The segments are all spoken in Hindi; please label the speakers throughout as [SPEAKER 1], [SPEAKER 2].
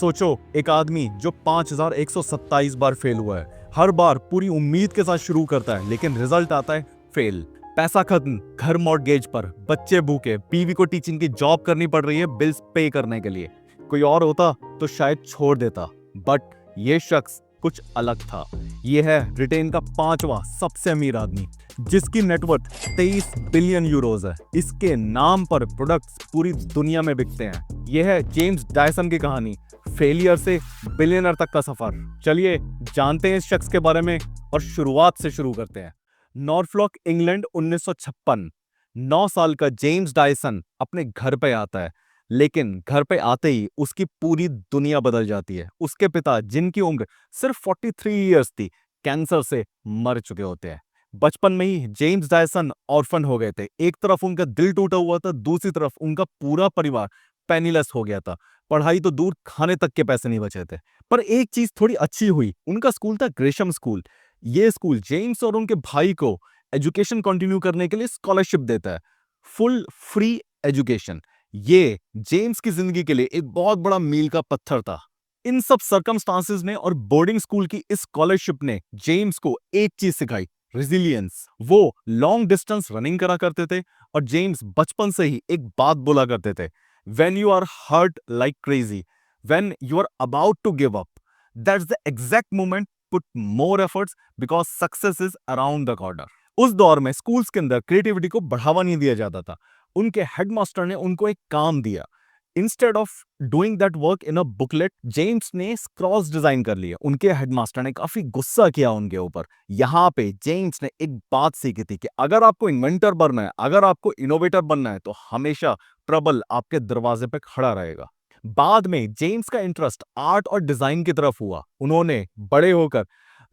[SPEAKER 1] सोचो, एक आदमी जो 5127 बार फेल हुआ है, हर बार पूरी उम्मीद के साथ शुरू करता है, लेकिन रिजल्ट आता है फेल। पैसा खत्म, घर मॉर्गेज पर, बच्चे भूखे, बीवी को टीचिंग की जॉब करनी पड़ रही है बिल्स पे करने के लिए। कोई और होता तो शायद छोड़ देता, बट ये शख्स कुछ अलग था। ये है ब्रिटेन का 5वां सबसे अमीर आदमी, जिसकी नेटवर्थ 23 बिलियन यूरोज है। इसके नाम पर प्रोडक्ट्स पूरी दुनिया में बिकते हैं। यह है जेम्स डायसन की कहानी, फेलियर से बिलियनर तक का सफर। चलिए जानते हैं इस शख्स के बारे में और शुरुआत से शुरू करते हैं। नॉर्फलॉक, इंग्लैंड, 1956। 9 साल का जेम्स डायसन अपने घर पे आता है, लेकिन घर पे आते ही उसकी पूरी दुनिया बदल जाती है। उसके पिता, जिनकी उम्र सिर्फ 43 इयर्स थी, कैंसर से मर चुके होते हैं। बचपन में ही जेम्स डायसन ऑर्फन हो गए थे। एक तरफ उनका दिल टूटा हुआ था, दूसरी तरफ उनका पूरा परिवार पेनीलेस हो गया था। पढ़ाई तो दूर, खाने तक के पैसे नहीं बचे थे। पर एक चीज थोड़ी अच्छी हुई, उनका स्कूल था ग्रेशम स्कूल। ये स्कूल जेम्स और उनके भाई को एजुकेशन कंटिन्यू करने के लिए स्कॉलरशिप देता है, फुल फ्री एजुकेशन। ये जेम्स की जिंदगी के लिए एक बहुत बड़ा मील का पत्थर था। इन सब सर्कमस्टांसेस ने और बोर्डिंग स्कूल की इस स्कॉलरशिप ने जेम्स को एक चीज सिखाई, रेजिलियंस। वो लॉन्ग डिस्टेंस रनिंग करा करते थे और जेम्स बचपन से ही एक बात बोला करते थे, when you are hurt like crazy, when you are about to give up, that's the exact moment, put more efforts because success is around the corner. उस दौर में स्कूल्स के अंदर क्रिएटिविटी को बढ़ावा नहीं दिया जाता था। उनके हेडमास्टर ने उनको एक काम दिया, instead of doing that work in a booklet, James ने क्रॉस डिजाइन कर लिया। उनके हेडमास्टर ने काफी गुस्सा किया उनके ऊपर। यहाँ पे जेम्स ने एक बात सीखी थी कि अगर आपको इन्वेंटर बनना है, अगर आपको इनोवेटर बनना है, तो हमेशा ट्रबल आपके दरवाजे पे खड़ा रहेगा। बाद में जेम्स का इंटरेस्ट आर्ट और डिजाइन की तरफ हुआ। उन्होंने बड़े होकर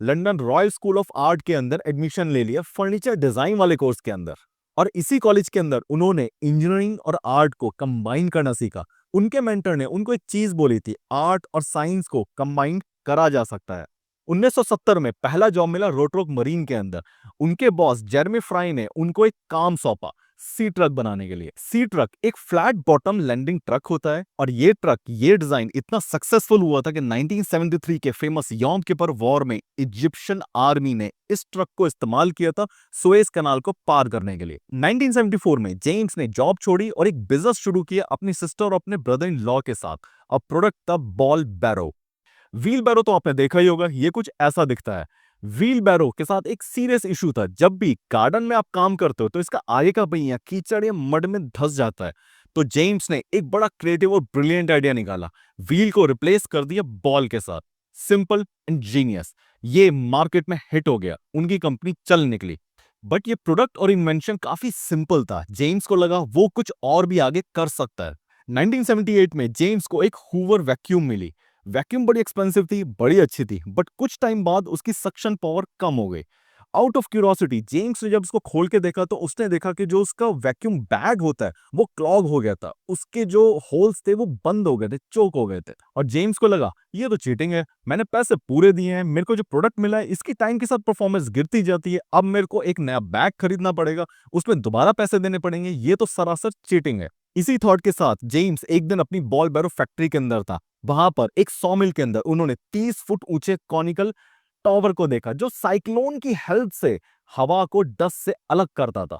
[SPEAKER 1] London royal school of art के अंदर एडमिशन ले लिया, फर्नीचर डिजाइन वाले कोर्स के अंदर। और इसी कॉलेज के अंदर उन्होंने इंजीनियरिंग और आर्ट को कंबाइन करना सीखा। उनके मेंटर ने उनको एक चीज बोली थी, आर्ट और साइंस को कंबाइन करा जा सकता है। 1970 में पहला जॉब मिला रोटरोक मरीन के अंदर। उनके बॉस जेरेमी फ्राई ने उनको एक काम सौंपा, सी ट्रक बनाने के लिए। सी ट्रक एक फ्लैट बॉटम लैंडिंग ट्रक होता है, और ये ट्रक, ये डिजाइन इतना सक्सेसफुल हुआ था कि 1973 के फेमस यौम किपर वॉर में इजिप्शियन आर्मी ने इस ट्रक को इस्तेमाल किया था सुएज कनाल को पार करने के लिए। 1974 में जेम्स ने जॉब छोड़ी और एक बिजनेस शुरू किया अपनी सिस्टर और अपने ब्रदर इन लॉ के साथ। अब प्रोडक्ट था बॉल बैरो। व्हील बैरो तो आपने देखा ही होगा, ये कुछ ऐसा दिखता है। व्हील बैरो के साथ एक सीरियस इशू था, जब भी गार्डन में आप काम करते हो तो इसका आगे का पहिया कीचड़ या मड में धंस जाता है। तो जेम्स ने एक बड़ा क्रिएटिव और ब्रिलियंट आइडिया निकाला, व्हील को रिप्लेस कर दिया बॉल के साथ। Simple and genius. ये मार्केट में हिट हो गया, उनकी कंपनी चल निकली। बट ये प्रोडक्ट और इन्वेंशन काफी सिंपल था। जेम्स को लगा वो कुछ और भी आगे कर सकता है। 1978 में जेम्स को एक हूवर वैक्यूम मिली। वैक्यूम बड़ी एक्सपेंसिव थी, बड़ी अच्छी थी, बट कुछ टाइम बाद उसकी सक्शन पावर कम हो गई। आउट ऑफ क्यूरियोसिटी जेम्स ने जब उसको खोल के देखा तो उसने देखा कि जो उसका वैक्यूम बैग होता है वो क्लॉग हो गया था। उसके जो होल्स थे वो बंद हो गए थे, चोक हो गए थे। और जेम्स को लगा ये तो चीटिंग है, मैंने पैसे पूरे दिए हैं, मेरे को जो प्रोडक्ट मिला है इसकी टाइम के साथ परफॉर्मेंस गिरती जाती है, अब मेरे को एक नया बैग खरीदना पड़ेगा, उसमें दोबारा पैसे देने पड़ेंगे, ये तो सरासर चीटिंग है। इसी थॉट के साथ जेम्स एक दिन अपनी बॉल बैरो फैक्ट्री के अंदर था। वहां पर एक सॉमिल के अंदर उन्होंने 30 फुट ऊंचे कॉनिकल टावर को देखा, जो साइक्लोन की हेल्प से हवा को डस्ट से अलग करता था।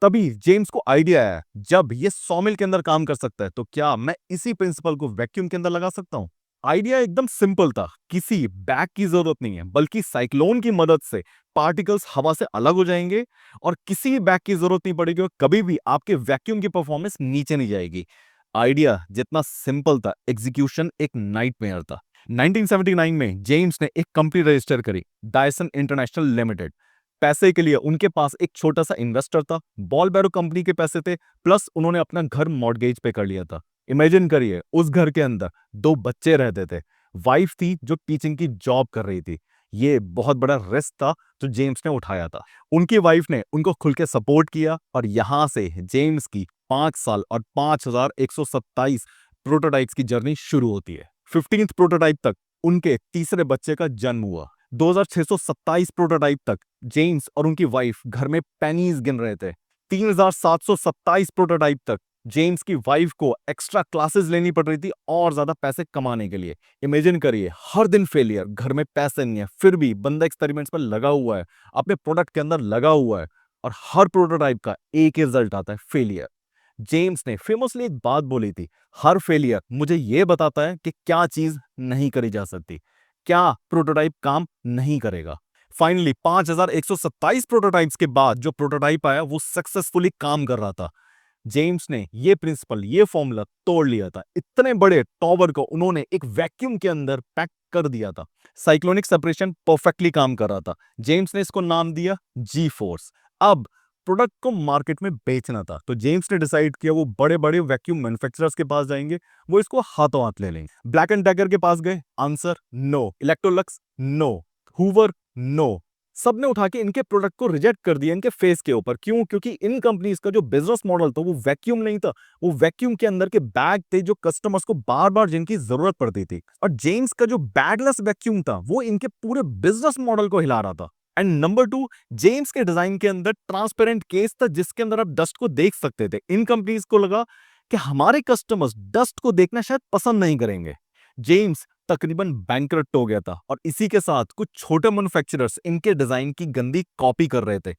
[SPEAKER 1] तभी जेम्स को आइडिया आया, जब ये सॉमिल के अंदर काम कर सकता है तो क्या मैं इसी प्रिंसिपल को वैक्यूम के अंदर लगा सकता हूं। आइडिया एकदम सिंपल था, किसी बैग की जरूरत नहीं है, बल्कि साइक्लोन की मदद से पार्टिकल्स हवा से अलग हो जाएंगे और किसी बैग की जरूरत नहीं पड़ेगी और कभी भी आपके वैक्यूम की परफॉर्मेंस नीचे नहीं जाएगी। आइडिया जितना सिंपल था, एग्जीक्यूशन एक नाइटमेयर था। 1979 में जेम्स ने एक कंपनी रजिस्टर करी, डायसन इंटरनेशनल लिमिटेड। पैसे के लिए उनके पास एक छोटा सा इन्वेस्टर था, बॉल बैरो कंपनी के पैसे थे, प्लस उन्होंने अपना घर मॉर्गेज पे कर लिया था। इमेजिन करिए, उस घर के अंदर 2 बच्चे रहते थे, वाइफ थी जो टीचिंग की जॉब कर रही थी। ये बहुत बड़ा रिस्क था जो जेम्स ने उठाया था। उनकी वाइफ ने उनको खुल के सपोर्ट किया और यहां से जेम्स की 5 साल और 5127 प्रोटोटाइप्स की जर्नी शुरू होती है। 15th प्रोटोटाइप तक उनके तीसरे बच्चे का जन्म हुआ। 2627 प्रोटोटाइप तक जेम्स और उनकी वाइफ घर में पेनीज गिन रहे थे। 3727 प्रोटोटाइप तक जेम्स की वाइफ को एक्स्ट्रा क्लासेस लेनी पड़ रही थी और ज्यादा पैसे कमाने के लिए। इमेजिन करिए, हर दिन फेलियर, घर में पैसे नहीं है, फिर भी बंदा एक्सपेरिमेंट्स पर लगा हुआ है, अपने प्रोडक्ट के अंदर लगा हुआ है, और हर प्रोटोटाइप का एक ही रिजल्ट आता है, फेलियर। जेम्स ने फेमसली एक बात बोली थी, हर फेलियर मुझे यह बताता है कि क्या चीज नहीं करी जा सकती, क्या प्रोटोटाइप काम नहीं करेगा। फाइनली 5127 प्रोटोटाइप्स के बाद जो प्रोटोटाइप आया वो सक्सेसफुली काम कर रहा था। जेम्स ने ये प्रिंसिपल, ये फॉर्मूला तोड़ लिया था। इतने बड़े टॉवर को उन्होंने एक वैक्यूम के अंदर पैक कर दिया था। साइक्लोनिक सेपरेशन परफेक्टली काम कर रहा था। जेम्स ने इसको नाम दिया जी फोर्स। अब प्रोडक्ट को मार्केट में बेचना था, तो जेम्स ने डिसाइड किया वो बड़े बड़े वैक्यूम मैन्युफैक्चरर्स के पास जाएंगे, वो इसको हाथों हाथ ले लेंगे। ब्लैक एंड डेकर के पास गए, answer no. Electrolux no. Hoover no. सबने उठा के इनके प्रोडक्ट को रिजेक्ट कर दिया इनके फेस के ऊपर। क्यों? क्योंकि इन कंपनीज का जो बिजनेस मॉडल था वो वैक्यूम नहीं था, वो वैक्यूम के अंदर के बैग थे जो कस्टमर्स को बार बार जिनकी जरूरत पड़ती थी। और जेम्स का जो बैगलेस वैक्यूम था वो इनके पूरे बिजनेस मॉडल को हिला रहा था। एंड नंबर 2, जेम्स के डिजाइन के अंदर ट्रांसपेरेंट केस था जिसके अंदर आप डस्ट को देख सकते थे। इन कंपनीज को लगा कि हमारे कस्टमर्स डस्ट को देखना शायद पसंद नहीं करेंगे। जेम्स तकरीबन बैंकरप्ट हो गया था, और इसी के साथ कुछ छोटे मैन्युफैक्चरर्स इनके डिजाइन की गंदी कॉपी कर रहे थे।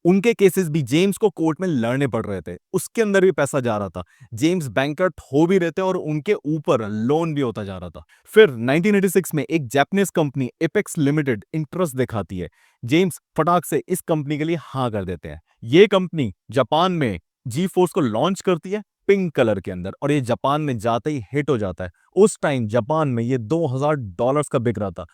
[SPEAKER 1] उनके केसेस भी जेम्स को कोर्ट में लड़ने पड़ रहे थे, उसके अंदर भी पैसा जा रहा था। जेम्स बैंकरप्ट हो भी रहे थे और उनके ऊपर लोन भी होता जा रहा था। फिर 1986 में एक Japanese company apex limited interest दिखाती है। जेम्स फटाक से इस कंपनी के लिए हाँ कर देते हैं। ये कंपनी जापान में जी फोर्स को लॉन्च करती है पिंक कलर के अंदर, और ये जापान में जाते ही हिट हो जाता है। उस टाइम जापान में ये $2000 का बिक रहा था।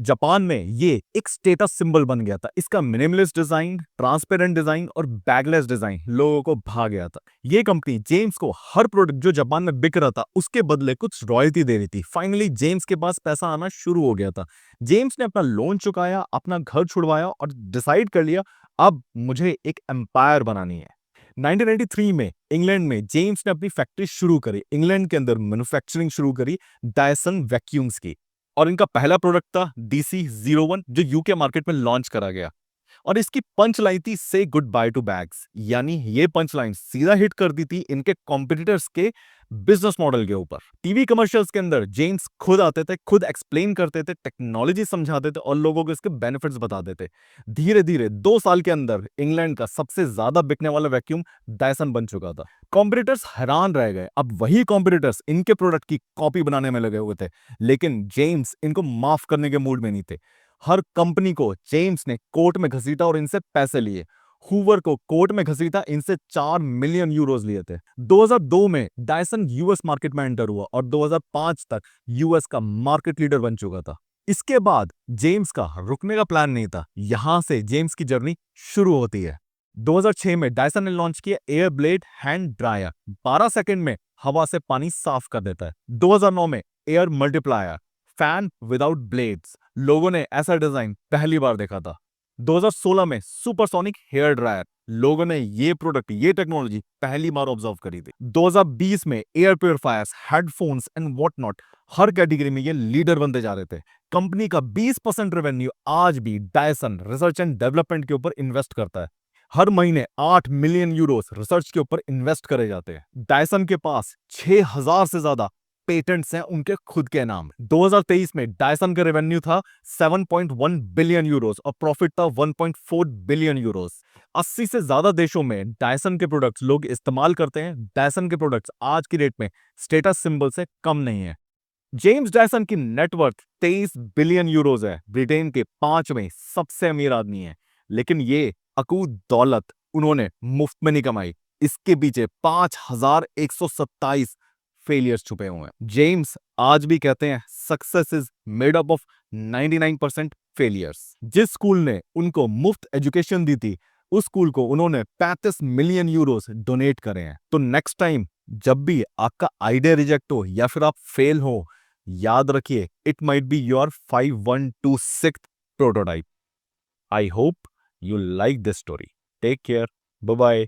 [SPEAKER 1] जापान में ये एक स्टेटस सिंबल बन गया था। इसका मिनिमलिस्ट डिजाइन, ट्रांसपेरेंट डिजाइन और बैगलेस डिजाइन लोगों को भा गया था। ये कंपनी जेम्स को हर प्रोडक्ट जो जापान में बिक रहा था उसके बदले कुछ रॉयल्टी दे रही थी। फाइनली जेम्स के पास पैसा आना शुरू हो गया था। जेम्स ने अपना लोन चुकाया, अपना घर छुड़वाया और डिसाइड कर लिया अब मुझे एक एम्पायर बनानी है। 1993 में इंग्लैंड में जेम्स ने अपनी फैक्ट्री शुरू करी। इंग्लैंड के अंदर मैन्युफैक्चरिंग शुरू करी डायसन वैक्यूम्स की, और इनका पहला प्रोडक्ट था DC01 जो यूके मार्केट में लॉन्च करा गया। और इसकी पंच लाइन थी से गुड बाय टू बैग्स, यानी ये पंच लाइन सीधा हिट कर दी थी इनके कॉम्पिटिटर्स के बिजनेस मॉडल के ऊपर। टीवी कमर्शियल्स के अंदर जेम्स खुद आते थे, खुद एक्सप्लेन करते थे, टेक्नोलॉजी समझाते थे और लोगों को इसके बेनिफिट्स बताते थे। धीरे धीरे 2 साल के अंदर इंग्लैंड का सबसे ज्यादा बिकने वाला वैक्यूम डायसन बन चुका था। कॉम्पिटिटर्स हैरान रह गए। अब वही कॉम्पिटिटर्स इनके प्रोडक्ट की कॉपी बनाने में लगे हुए थे, लेकिन जेम्स इनको माफ करने के मूड में नहीं थे। हर कंपनी को जेम्स ने कोर्ट में घसीटा और इनसे पैसे लिए। हूवर को कोर्ट में घसीटा, इनसे 4 मिलियन यूरोज लिए थे। 2002 में डायसन यूएस मार्केट में एंटर हुआ और 2005 तक यूएस का मार्केट लीडर बन चुका था। इसके बाद जेम्स का रुकने का प्लान नहीं था। यहां से जेम्स की जर्नी शुरू होती है। 2006 में डायसन ने लॉन्च किया air blade hand dryer. 12 second में हवा से पानी साफ कर देता है। 2009 में air multiplier, fan without blades. लोगों ने ऐसा डिजाइन पहली बार देखा था। 2016 में सुपरसोनिक हेयर ड्रायर। लोगों ने ये प्रोडक्ट, ये टेक्नोलॉजी पहली बार ऑब्जर्व करी थी। 2020 में air purifiers, headphones and what not, her category में ये लीडर बनते जा रहे थे। कंपनी का 20% रेवेन्यू आज भी डायसन रिसर्च एंड डेवलपमेंट के ऊपर इन्वेस्ट करता है। हर महीने 8 मिलियन यूरोस रिसर्च के ऊपर इन्वेस्ट करे जाते हैं। डायसन के पास 6000 से ज्यादा पेटेंट्स हैं उनके खुद के नाम। 2023 में डायसन का रेवेन्यू था 7.1 बिलियन यूरोस और प्रॉफिट था 1.4 बिलियन यूरोस। 80 से ज्यादा देशों में डायसन के प्रोडक्ट्स लोग इस्तेमाल करते हैं। डायसन के प्रोडक्ट्स आज की डेट में स्टेटस सिंबल से कम नहीं है। जेम्स डायसन की नेटवर्थ 23 बिलियन यूरोज है। ब्रिटेन के 5वें सबसे अमीर आदमी है। लेकिन ये अकूत दौलत उन्होंने मुफ्त में नहीं कमाई। इसके पीछे 5127 फेलियर्स छुपे हुए हैं। जेम्स आज भी कहते हैं success is made up of 99% failures. जिस स्कूल ने उनको मुफ्त एजुकेशन दी थी उस स्कूल को उन्होंने 35 मिलियन यूरोस डोनेट करे हैं। तो नेक्स्ट टाइम जब भी आपका आइडिया रिजेक्ट हो या फिर आप फेल हो, याद रखिए it might be your 5126 prototype. I hope you like this story. Take care, bye bye.